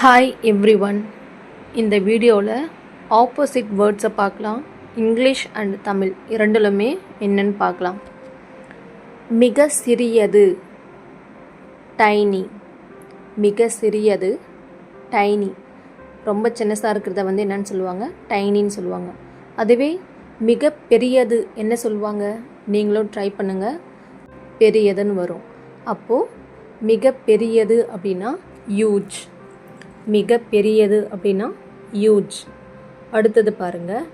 Hi everyone. இந்த வீடியோவில் opposite வேர்ட்ஸை பார்க்கலாம். இங்கிலீஷ் அண்ட் தமிழ் இரண்டுலுமே என்னன்னு பார்க்கலாம். மிக சிறியது டைனி. மிக சிறியது டைனி. ரொம்ப சின்னதாக இருக்கிறத என்னன்னு சொல்லுவாங்க? டைனின்னு சொல்லுவாங்க. அதுவே மிக பெரியது என்ன சொல்லுவாங்க? நீங்களும் ட்ரை பண்ணுங்கள். பெரியதுன்னு வரும். அப்போது மிக பெரியது அப்படின்னா ஹியூஜ். மிக பெரியது அப்படின்னா ஹியூஜ். அடுத்தது பாருங்கள்.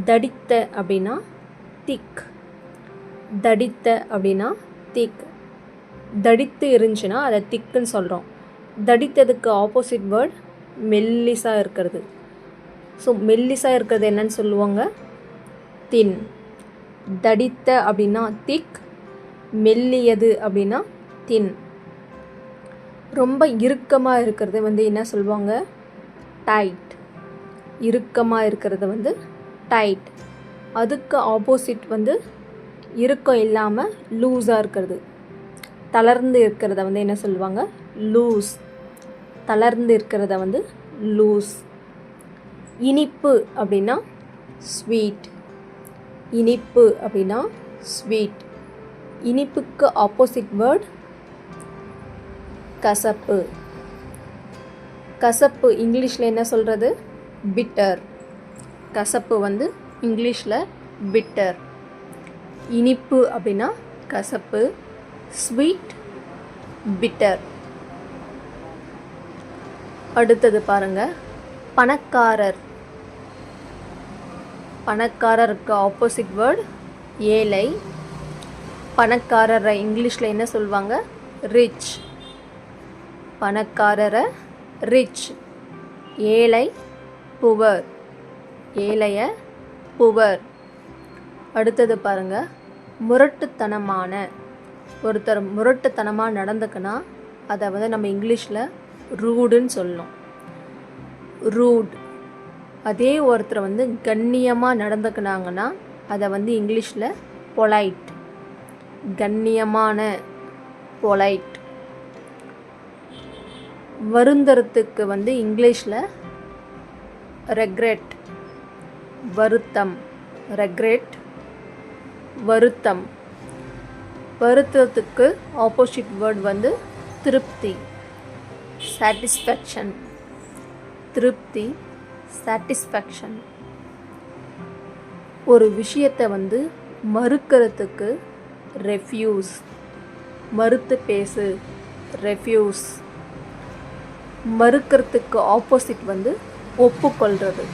தடித்த அப்படின்னா திக். தடித்த அப்படின்னா திக். தடித்து இருந்துச்சுன்னா அதை திக்குன்னு சொல்கிறோம். தடித்ததுக்கு ஆப்போசிட் வேர்ட் மெல்லிஸாக இருக்கிறது. ஸோ மெல்லிஸாக இருக்கிறது என்னன்னு சொல்லுவாங்க? தின். தடித்த அப்படின்னா திக், மெல்லியது அப்படின்னா தின். ரொம்ப இறுக்கமாக இருக்கிறது என்ன சொல்லுவாங்க? டைட். இறுக்கமாக இருக்கிறது டைட். அதுக்கு ஆப்போசிட் இறுக்கம் இல்லாமல் லூஸாக இருக்கிறது. தளர்ந்து இருக்கிறத என்ன சொல்லுவாங்க? லூஸ். தளர்ந்து இருக்கிறத லூஸ். இனிப்பு அப்படின்னா ஸ்வீட். இனிப்பு அப்படின்னா ஸ்வீட். இனிப்புக்கு ஆப்போசிட் வேர்ட் கசப்பு. கசப்பு இங்கிலீஷில் என்ன சொல்கிறது? பிட்டர். கசப்பு இங்கிலீஷில் பிட்டர். இனிப்பு அப்படின்னா கசப்பு, ஸ்வீட், பிட்டர். அடுத்தது பாருங்கள். பணக்காரர். பணக்காரருக்கு ஆப்போசிட் வேர்ட் ஏழை. பணக்காரரை இங்கிலீஷில் என்ன சொல்லுவாங்க? ரிச். பணக்காரரை ரிச். ஏழை புவர். ஏழைய புவர். அடுத்தது பாருங்கள். முரட்டுத்தனமான. ஒருத்தர் முரட்டுத்தனமாக நடந்துக்குன்னா அதை நம்ம இங்கிலீஷில் ரூடுன்னு சொல்லணும். ரூட். அதே ஒருத்தர் கண்ணியமாக நடந்துக்கினாங்கன்னா அதை இங்கிலீஷில் பொலைட். கண்ணியமான, பொலைட். வருந்தறத்துக்கு இங்கிலீஷில் ரெக்ரெட். வருத்தம். ரெக்ரெட், வருத்தம். வருத்தத்துக்கு ஆப்போசிட் வேர்ட் திருப்தி. சாட்டிஸ்ஃபேக்ஷன். திருப்தி, சாட்டிஸ்ஃபேக்ஷன். ஒரு விஷயத்தை மறுக்கிறதுக்கு ரெஃப்யூஸ். மறுத்து பேசு, ரெஃப்யூஸ். மறுக்கிறதுக்கு ஆப்போசிட் ஒப்புக்கொள்கிறது.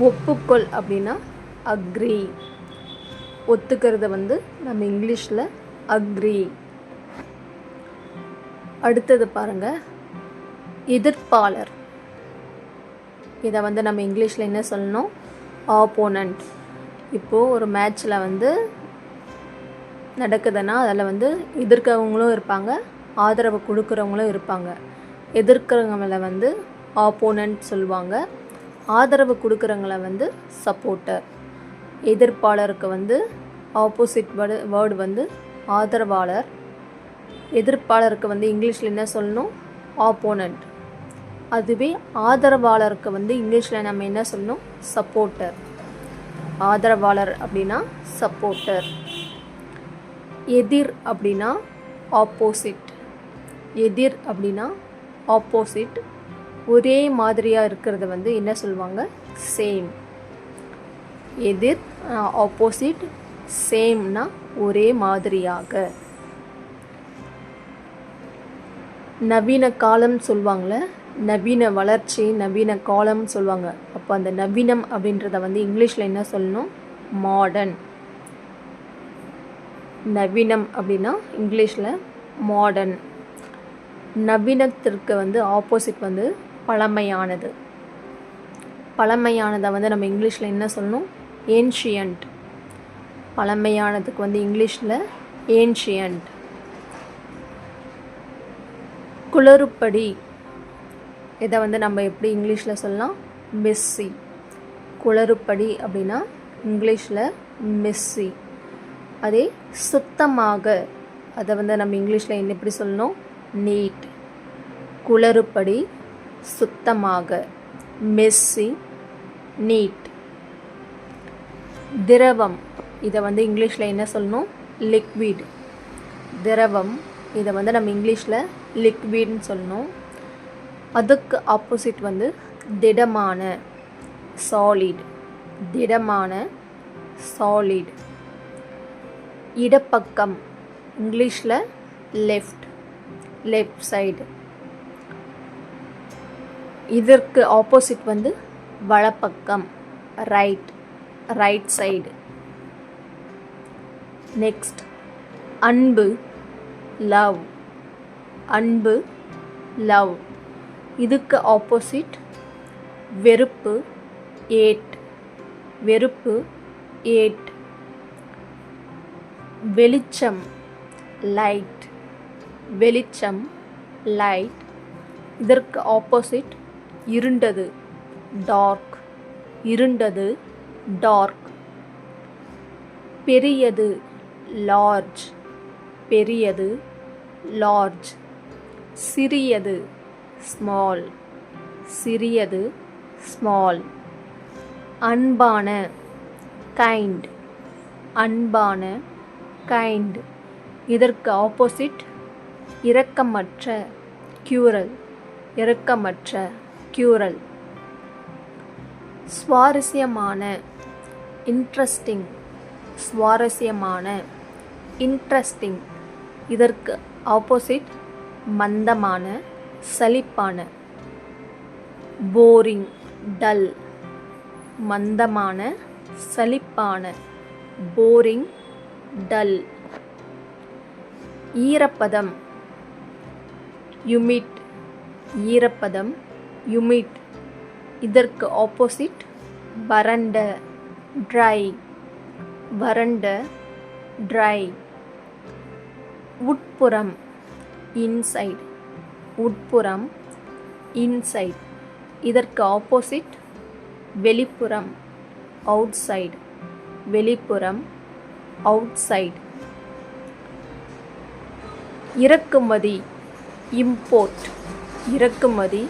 ஒப்புக்கொள் அப்படின்னா அக்ரி. ஒத்துக்கிறது நம்ம இங்கிலீஷில் அக்ரி. அடுத்தது பாருங்கள். எதிர்ப்பாளர். இதை நம்ம இங்கிலீஷில் என்ன சொல்லணும்? ஆப்போனண்ட். இப்போது ஒரு மேட்ச்சில் நடக்குதுன்னா அதில் எதிர்க்கிறவங்களும் இருப்பாங்க, ஆதரவு கொடுக்குறவங்களும் இருப்பாங்க. எதிர்க்கிறவங்கள ஆப்போனண்ட் சொல்லுவாங்க. ஆதரவு கொடுக்குறவங்கள சப்போர்ட்டர். எதிர்ப்பாளருக்கு ஆப்போசிட் வேர்டு ஆதரவாளர். எதிர்ப்பாளருக்கு இங்கிலீஷில் என்ன சொல்லணும்? ஆப்போனண்ட். அதுவே ஆதரவாளருக்கு இங்கிலீஷில் நம்ம என்ன சொல்லணும்? சப்போர்ட்டர். ஆதரவாளர் அப்படின்னா சப்போர்ட்டர். எதிர் அப்படின்னா ஆப்போசிட். எதிர் அப்படின்னா ஆப்போசிட். ஒரே மாதிரியாக இருக்கிறது என்ன சொல்லுவாங்க? சேம். எதிர் ஆப்போசிட். சேம்னா ஒரே மாதிரியாக. நவீன காலம் சொல்லுவாங்களே, நவீன வளர்ச்சி, நவீன காலம் சொல்லுவாங்க. அப்போ அந்த நவீனம் அப்படின்றத இங்கிலீஷில் என்ன சொல்லணும்? மாடர்ன். நவீனம் அப்படின்னா இங்கிலீஷில் மாடர்ன். நவீனத்திற்கு ஆப்போசிட் பழமையானது. பழமையானதை நம்ம இங்கிலீஷில் என்ன சொல்லணும்? ஏன்ஷியன்ட். பழமையானதுக்கு இங்கிலீஷில் ஏன்ஷியன்ட். குளறுபடி. இதை நம்ம எப்படி இங்கிலீஷில் சொல்லலாம்? மெஸ்ஸி. குளறுபடி அப்படின்னா இங்கிலீஷில் மெஸ்ஸி. அதே சுத்தமாக அதை நம்ம இங்கிலீஷில் எப்படி சொல்லணும்? நீட். குளறுபடி சுத்தமாக, மெஸ்ஸி, நீட். திரவம், இதை வந்து இங்கிலீஷில் என்ன சொல்லணும்? லிக்விட். திரவம், இதை வந்து நம்ம இங்கிலீஷில் லிக்விட்னு சொல்லணும். அதுக்கு ஆப்போசிட் வந்து திடமான, சாலிட். திடமான, சாலிட். இடப்பக்கம், இங்கிலீஷில் லெஃப்ட், லெஃப்ட் சைடு. இதற்கு ஆப்போசிட் வந்து வலப்பக்கம், ரைட், ரைட் சைடு. நெக்ஸ்ட், அன்பு, லவ். அன்பு, லவ். இதுக்கு ஆப்போசிட் வெறுப்பு, ஏட். வெறுப்பு, ஏட். வெளிச்சம், லைட். வெளிச்சம், லைட். இதற்கு ஆப்போசிட் இருண்டது, டார்க். இருண்டது, டார்க். பெரியது, லார்ஜ். பெரியது, லார்ஜ். சிறியது, ஸ்மால். சிறியது, ஸ்மால். அன்பான, கைண்ட். அன்பான, கைண்ட். இதற்கு ஆப்போசிட் இரக்கமற்ற, க்யூரல். இரக்கமற்ற, க்யூரல். சுவாரஸ்யமான, இன்ட்ரெஸ்டிங். சுவாரஸ்யமான, இன்ட்ரெஸ்டிங். இதற்கு ஆப்போசிட் மந்தமான, சலிப்பான. Boring, dull. மந்தமான, சலிப்பான. Boring, dull. ஈரப்பதம், யுமிட். ஈரப்பதம், யுமிட். இதற்கு ஆப்போசிட் வறண்ட, ட்ரை. வறண்ட, ட்ரை. உட்புறம், இன்சைட். உட்புறம், இன்சைட். இதற்கு ஆப்போசிட் வெளிப்புறம், அவுட்சைட். வெளிப்புறம், அவுட்சைட். இறக்குமதி, இம்போர்ட். இறக்குமதி,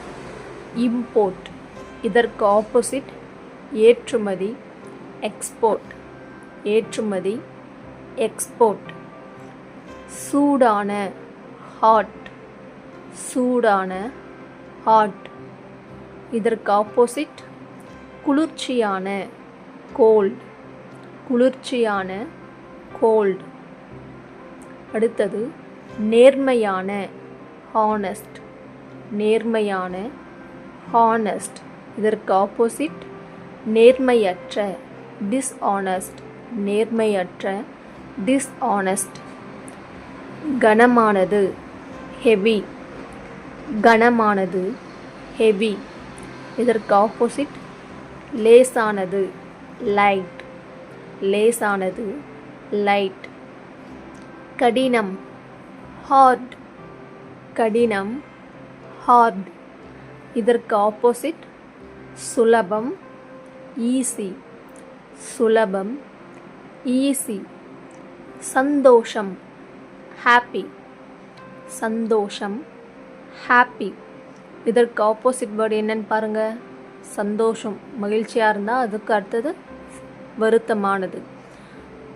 இம்போர்ட். இதற்கு ஆப்போசிட் ஏற்றுமதி, எக்ஸ்போர்ட். ஏற்றுமதி, எக்ஸ்போர்ட். சூடான, ஹாட். சூடான, ஹாட். இதற்கு ஆப்போசிட் குளிர்ச்சியான, கோல்ட். குளிர்ச்சியான, கோல்ட். அடுத்தது நேர்மையான, ஹானஸ்ட். நேர்மையான, ஹானஸ்ட். இதற்கு ஆப்போசிட் நேர்மையற்ற, டிஸ்ஆனஸ்ட். நேர்மையற்ற, டிஸ்ஆனஸ்ட். கனமானது, ஹெவி. கனமானது, ஹெவி. இதற்கு ஆப்போசிட் லேசானது, லைட். லேசானது, லைட். கடினம், ஹார்ட். கடினம், ஹார்ட். இதற்கு ஆப்போசிட் சுலபம், ஈஸி. சுலபம், ஈஸி. சந்தோஷம், ஹாப்பி. சந்தோஷம், ஹாப்பி. இதற்கு ஆப்போசிட் வேர்டு என்னன்னு பாருங்கள். சந்தோஷம், மகிழ்ச்சியாக இருந்தால் அதுக்கு அடுத்தது வருத்தமானது.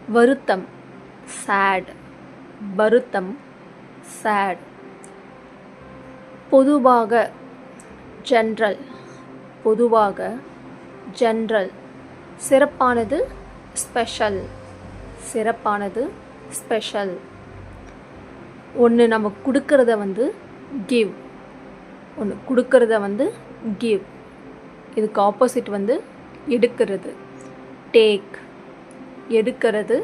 வருத்தம், சேட். வருத்தம், சேட். பொதுவாக, ஜென்ரல். பொதுவாக, ஜென்ரல். சிறப்பானது, ஸ்பெஷல். சிறப்பானது, ஸ்பெஷல். ஒன்று நம்ம கொடுக்கறத வந்து கிவ். ஒன்று கொடுக்கறத வந்து கிவ். இதுக்கு ஆப்போசிட் வந்து எடுக்கிறது, டேக். எடுக்கிறது,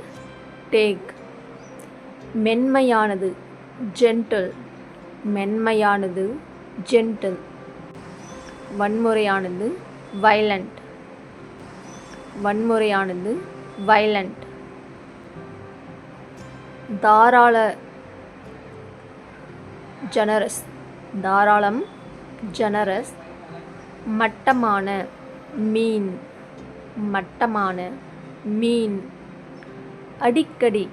டேக். மென்மையானது, ஜென்டில். மென்மையானது, ஜென்டில். வன்முறையானது, வைலண்ட். வன்முறையானது, வைலண்ட். தாராள, ஜெனரஸ். தாராளம், ஜெனரஸ். மட்டமான, மீன். மட்டமான, மீன். அடிக்கடி,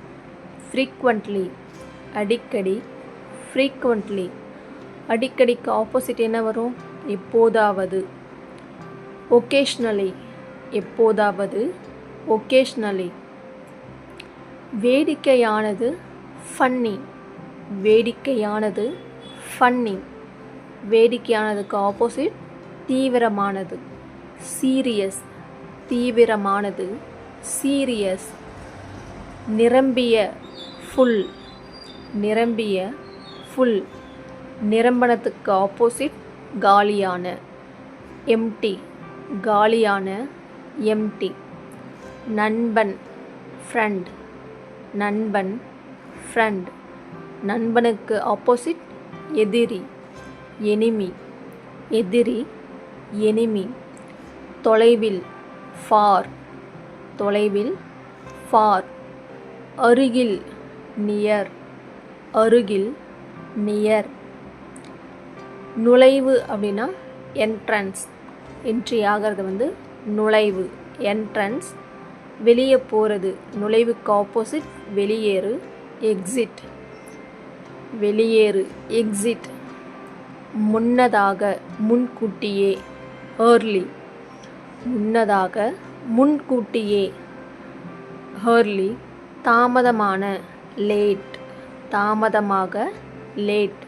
ஃப்ரீக்வெண்ட்லி. அடிக்கடி, ஃப்ரீக்வெண்ட்லி. அடிக்கடிக்கு ஆப்போசிட் என்ன வரும்? எப்போதாவது. ஒகேஷ்னலி, எப்போதாவது, ஒகேஷ்னலி. வேடிக்கையானது, ஃபன்னி, வேடிக்கையானது, ஃபன்னி. வேடிக்கையானதுக்கு ஆப்போசிட் தீவிரமானது. சீரியஸ், தீவிரமானது, சீரியஸ். நிரம்பிய, ஃபுல், நிரம்பிய, ஃபுல். நிரம்பனத்துக்கு ஆப்போசிட் காலியான. எம்டி, காலியான, எம்டி. நண்பன், ஃப்ரெண்ட், நண்பன், ஃப்ரெண்ட். நண்பனுக்கு ஆப்போசிட் எதிரி, எனிமி, எதிரி, எனிமி. தொலைவில், ஃபார், தொலைவில், ஃபார். அருகில், நியர், அருகில், நியர். நுழைவு அப்படின்னா என்ட்ரன்ஸ், என்ட்ரி ஆகிறது வந்து நுழைவு, என்ட்ரன்ஸ். வெளியே போகிறது, நுழைவுக்கு ஆப்போசிட் வெளியேறு, எக்ஸிட், வெளியேறு, எக்ஸிட். முன்னதாக, முன்கூட்டியே, ஏர்லி, முன்னதாக, முன்கூட்டியே, ஏர்லி. தாமதமான, லேட், தாமதமாக, லேட்.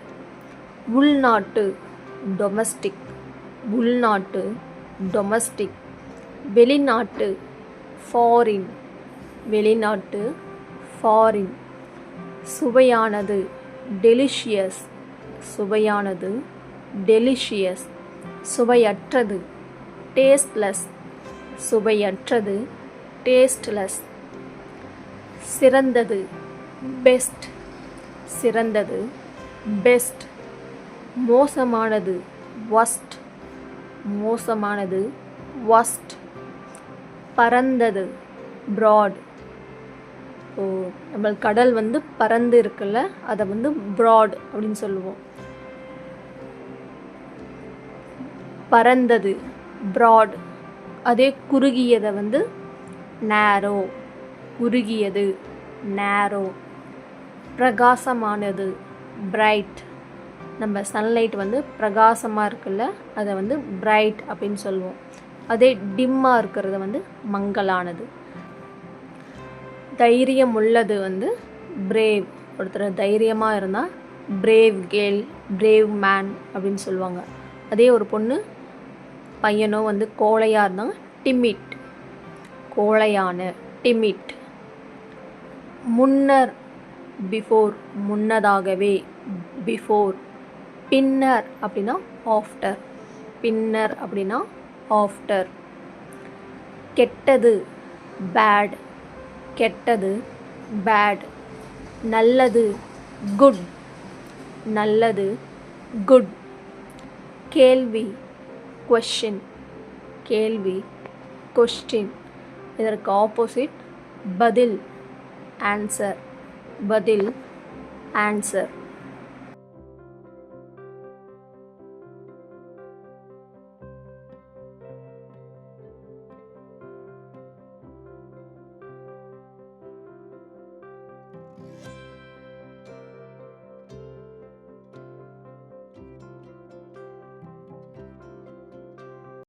உள்நாட்டு, டொமஸ்டிக், உள்நாட்டு, டொமஸ்டிக். வெளிநாட்டு, ஃபாரின், வெளிநாட்டு, ஃபாரின். சுவையானது, டெலிஷியஸ், சுவையானது, டெலிஷியஸ். சுவையற்றது, டேஸ்ட்லெஸ், சுவையற்றது, டேஸ்ட்லெஸ். சிறந்தது, பெஸ்ட், சிறந்தது, பெஸ்ட். மோசமானது, worst, மோசமானது, worst. பரந்தது, broad. ஸோ நம்ம கடல் வந்து பரந்து இருக்குல்ல, அதை வந்து broad அப்படின்னு சொல்லுவோம். பரந்தது, broad. அதே குறுகியதை வந்து narrow, குறுகியது, narrow. பிரகாசமானது, பிரைட். நம்ம சன்லைட் வந்து பிரகாசமாக இருக்குல்ல, அதை வந்து பிரைட் அப்படின்னு சொல்லுவோம். அதே டிம்மாக இருக்கிறது வந்து மங்கலானது. தைரியம் உள்ளது வந்து பிரேவ். ஒருத்தர் தைரியமாக இருந்தால் பிரேவ் கேர்ள், பிரேவ் மேன் அப்படின்னு சொல்லுவாங்க. அதே ஒரு பொண்ணு பையனோ வந்து கோழையாக இருந்தாங்க, டிமிட், கோழையான, டிமிட். முன்னர், பிஃபோர், முன்னதாகவே, பிஃபோர். பின்னர் அப்படின்னா ஆஃப்டர், பின்னர் அப்படின்னா ஆஃப்டர். கெட்டது, பேட், கெட்டது, பேட். நல்லது, குட், நல்லது, குட். கேள்வி, கொஸ்டின், கேள்வி, கொஸ்டின். இதற்கு ஆப்போசிட் பதில், ஆன்சர், பதில், ஆன்சர்.